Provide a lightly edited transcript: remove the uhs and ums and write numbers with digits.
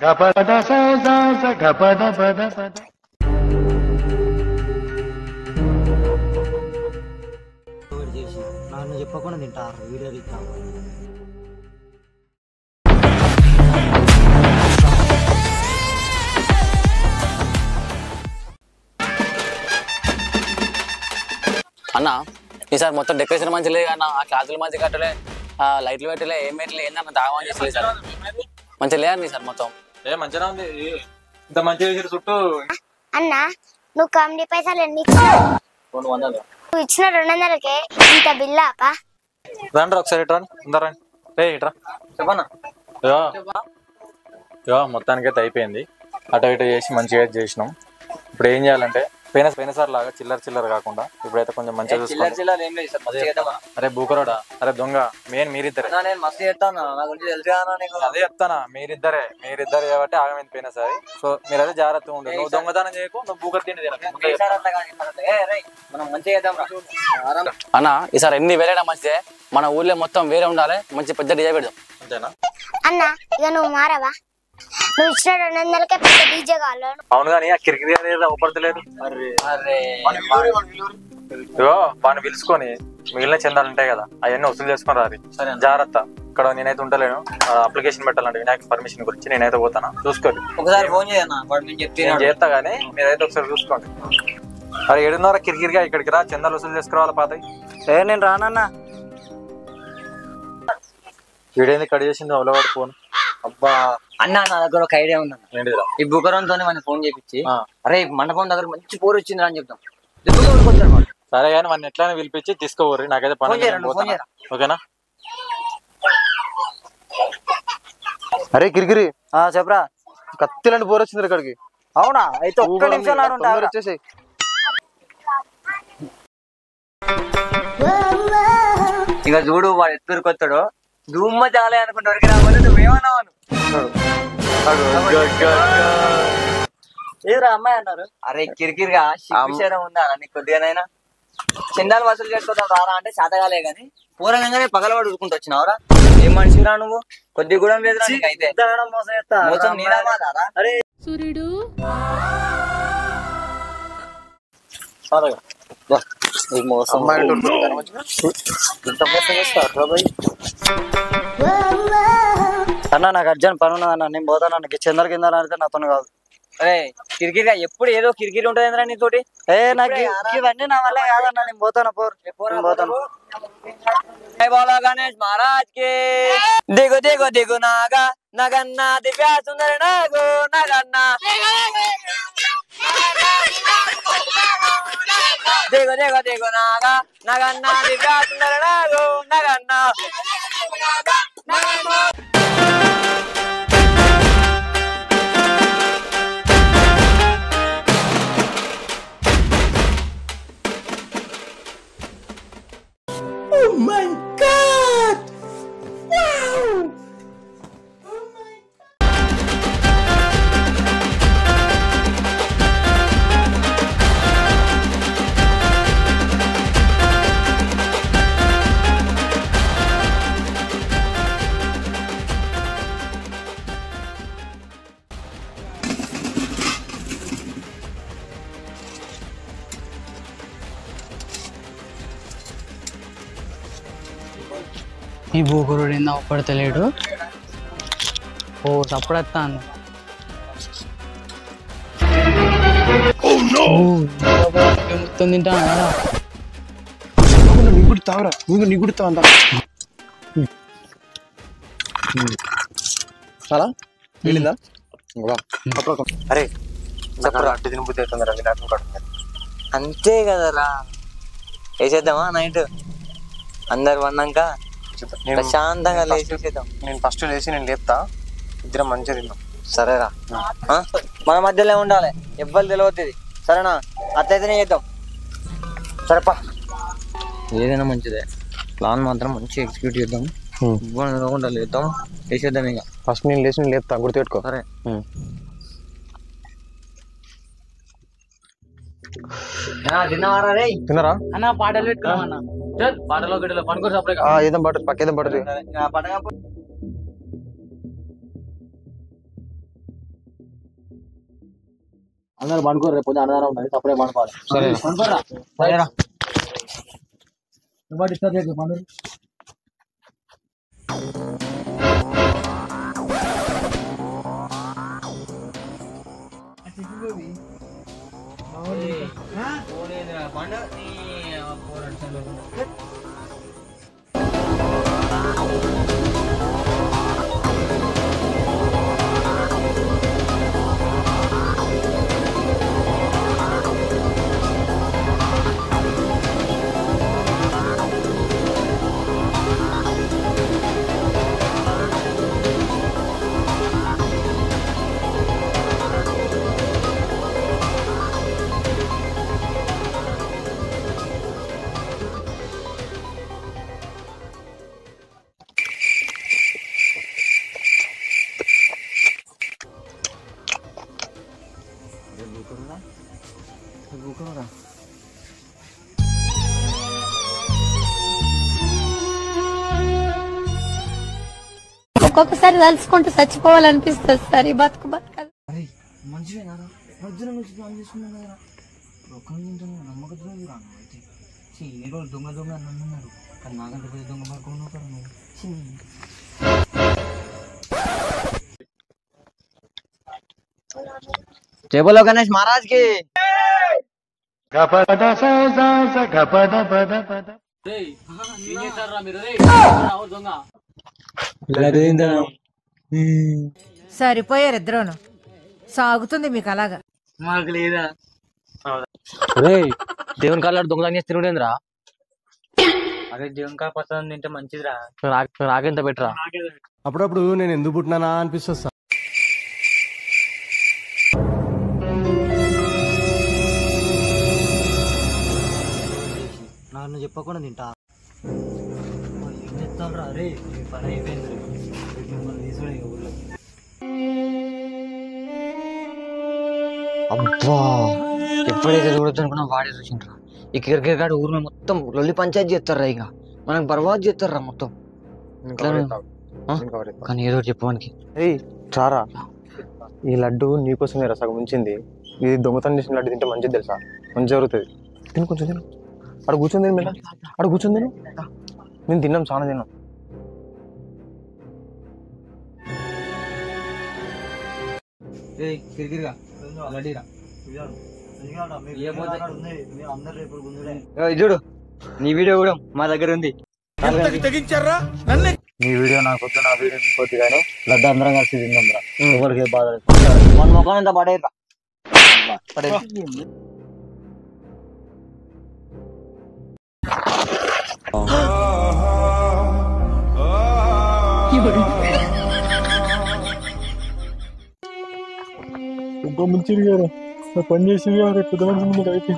నన్ను చెప్పకుండా తింటారు వీడియో తీస్తాను. అన్న ఈసారి మొత్తం డెకరేషన్ మంచి లేదు అన్న, ఆ క్లాసులు మంచి కట్టలే, ఆ లైట్లు పెట్టలే, ఏం పెట్టలే, ఏందన్న దాగమని చేసలేదు సార్. మంచిగా లేదండి సార్ మొత్తం. ఏ మంచిగా ఉంది, ఇంత మంచిగా చుట్టూ. అన్న నువ్వు కమిటీ పైసలు ఎన్ని ఇచ్చినావు? 200. నువ్వు ఇచ్చిన 200కే ఇంత బిల్లా అప్ప? రండి ఒకసారి ఇట్రా, అందరండి. ఇట్రా చెప్పన్నా. మొత్తానికైతే అయిపోయింది. అటు ఇటు చేసి మంచిగా చేసినాం. ఇప్పుడు ఏం చేయాలంటే పోయినసారి లాగా చిల్లర కాకుండా ఇప్పుడైతే కొంచెం మంచిగా చూసుకోండి. అరే బూకరోడా, అరే దొంగ, మెయిన్ మీరిద్దరే. అదే చెప్తానా, మీరిద్దరే కాబట్టి ఆగమైంది పోయినసారి. సో మీరైతే జాగ్రత్తగా ఉండు. నువ్వు దొంగతనం చేయకు, నువ్వు బూకర్ తిండి అన్న. ఈసారి ఎన్ని వేరేనా మంచిదే, మన ఊర్లో మొత్తం వేరే ఉండాలి, మంచి పెద్ద డిజే పెడదాం. అంతేనా అన్న? ఇక నువ్వు మారవా? నువ్వు ఇచ్చిన 200కే పెద్ద డీజే కావాలి. అవును కానీ ఆ కిరికిరి అనేది అవపడతలేదు. వాడిని పిలుచుకొని మిగిలిన చందాలు ఉంటాయి కదా, అవన్నీ వసూలు చేసుకుని రారి. జాగ్రత్త, ఇక్కడ నేనైతే ఉంటలేను. అప్లికేషన్ పెట్టాలంటే వినాయక పర్మిషన్ గురించి నేనైతే పోతాను, చూసుకోండి. ఒకసారి ఫోన్ చేస్తా గానీ మీరైతే ఒకసారి చూసుకోండి. అరే 7:30 కిరికిరిగా ఇక్కడికి రా, చందాలు వసూలు చేసుకురావాలి పాతాయి. నేను రానన్నా. వీడేంది కట్ చేసింది అవలవాడు ఫోన్? అబ్బా అన్న, నా దగ్గర ఒక ఐడియా ఉందన్న. ఏంటిదిరా? ఈ బుకరంతో ఫోన్ చేపించి అరే మండపం దగ్గర మంచి పోరు వచ్చింది అని చెప్తాం. సరే కానీ వాడిని ఎట్లయినా పిలిపించి తీసుకోవర్రి, నాకైతే పని. ఓకేనా? అరే కిరికిరి, చెప్పరా. కత్తిలాంటి పోరు వచ్చింది ఇక్కడికి. అవునా? అయితే ఒక్క నిమిషం వచ్చేసి. ఇక చూడు, వాడు ఎత్తురు కొత్తాడు దుమ్మ చాలే అనుకుంటే రావాలి. నువ్వేమన్నావు? ఏరా అమ్మాయి అన్నారు. అరే కిరికిరిగా విషయం ఉందా నీకు కొద్దిగానైనా? చందాలు వసూలు చేసుకోవడం రారా అంటే శాతగాలే గాని పూర్వంగానే పగలవాడు ఊరుకుంటూ వచ్చినావురా. ఏం మనిషిరా నువ్వు? కొద్ది కూడా లేదు అయితే. మోసం నీరామాదారా? అరే సూర్యుడు అన్న, నాకు అర్జెంట్ పని ఉన్నది అన్న, నేను పోతాను. నాకు చందర కింద అంటే నాతో కాదు. అరే కిరికిరిగా ఎప్పుడు ఏదో కిరికిరి ఉంటుంది నీతోటి. నాకు ఇవన్నీ నా వల్ల కాదన్న, నేను పోతాను. పోతాను. బోలో గణేష్ మహారాజ్ కి. దిగు దిగు దిగు నాగా నగన్నా దివ్య సుందరి నాగు నగన్నా. దిగు దిగు దిగు నాగా నగన్నా దివ్య సుందరి నాగు నగన్నా. ఈ బూకురుడు ఏందో ఒప్పడతలేడు. ఓ చప్పుడెత్తాను. మొత్తం తింటాను కదా. నిగుడు తావరా, నిగుడు తావు అంతా. చాలా వెళ్ళిందా? అరే అడ్డు తినిపోతే అవుతుందిరా వినాయకం కాదు. అంతే కదరా. వేసేద్దామా నైట్ అందరు వన్నాక ప్రశాంతంగా లేచేసేద్దాం. నేను ఫస్ట్ లేచి నేను లేపుతా, ఇద్దరం మంచిగా తిన్నాం. సరేరా, మన మధ్యలో ఉండాలి, ఎవ్వరు తెలియదు. సరేనా? అట్లయితేనే చేద్దాం. సరేపా, ఏదైనా మంచిదే. ప్లాన్ మాత్రం మంచిగా ఎగ్జిక్యూట్ చేద్దాం. ఇవ్వకుండా లేద్దాం, వేసేద్దాం. ఇక ఫస్ట్ నేను లేచి నేను లేపుతా, గుర్తుపెట్టుకో. సరే. తిన్నారా అన్న? పాటలు పెట్టుకున్నాం అన్న. పాటలో గిట్టలో పనుకోరు సపరేట్. ఏదో పట్టు, పక్క ఏదో పడుతుంది. అందరూ పండుకోరు, రేపు పొద్దున అన్నదానం ఉన్నది, తప్పుడే పండుకోవాలి. సరే పండుకోరా సరేరా డిస్టర్బ్ చేయకు పండు. ఒక్కొక్కసారి తలుచుకుంటూ చచ్చిపోవాలనిపిస్తుంది సార్ ఈ బతుకు బతకాలి. మంచిగా మధ్యలో నుంచి ప్లాన్ చేసుకున్నాను కదా ఒక్క నమ్మకం అయితే ఏ రోజు దొంగ దొంగ అని అన్నారు కానీ నాకంటే పెద్ద దొంగ పడుకున్నావు కదా నువ్వు. जय बोलो गणेश महाराज की। సరిపోయారు ఇద్దరును సాగుతుంది మీకు అలాగా మాకు లేదా దేవుని కాళ్ళు దొంగ తిరుగుడేంద్రా? అదే దేవుని కా పచ్చడి తింటే మంచిదిరా. నాకెంత బెటరా? అప్పుడప్పుడు నేను ఎందుకు పుట్టినానా అనిపిస్తుంది. నన్ను చెప్పకుండా తింటా ఏం చెప్తాను రే పని అయిపోయింది మిమ్మల్ని తీసుకునే ఊళ్ళో. అబ్బా ఎప్పుడైతే చూడొచ్చు అనుకున్నా వాడే చూసిండ్రా. ఈ క్రికెట్ ఊరు మొత్తం లొల్లి పంచాయతీ చేస్తారా, ఇక మనకు బర్బాద్ చేస్తారా మొత్తం. కానీ ఏదో చెప్పడానికి చారా ఈ లడ్డు నీకోసమే రా సగం ఉంచింది. ఇది దొంగతనం చేసిన లడ్డు తింటే మంచిది తెలుసా, మంచి జరుగుతుంది. తిను కొంచెం తిను. అక్కడ కూర్చొని తిను మేడం, అక్కడ కూర్చొని తిను. నేను తిన్నాం, చాలా తిన్నాం. చూడు నీ వీడియో కూడా మా దగ్గర ఉంది. నీ వీడియో నాకు వద్దు, నా వీడియో మీకు వద్దు, కానీ లడ్డు అందరం కలిసి తిందాంరా. ఎవరికి బాధ లేదు. మన ముఖం ఎంత పడేరా పడే మంచిది గారు పని చేసింది గారు పెద్ద మంచి అయితే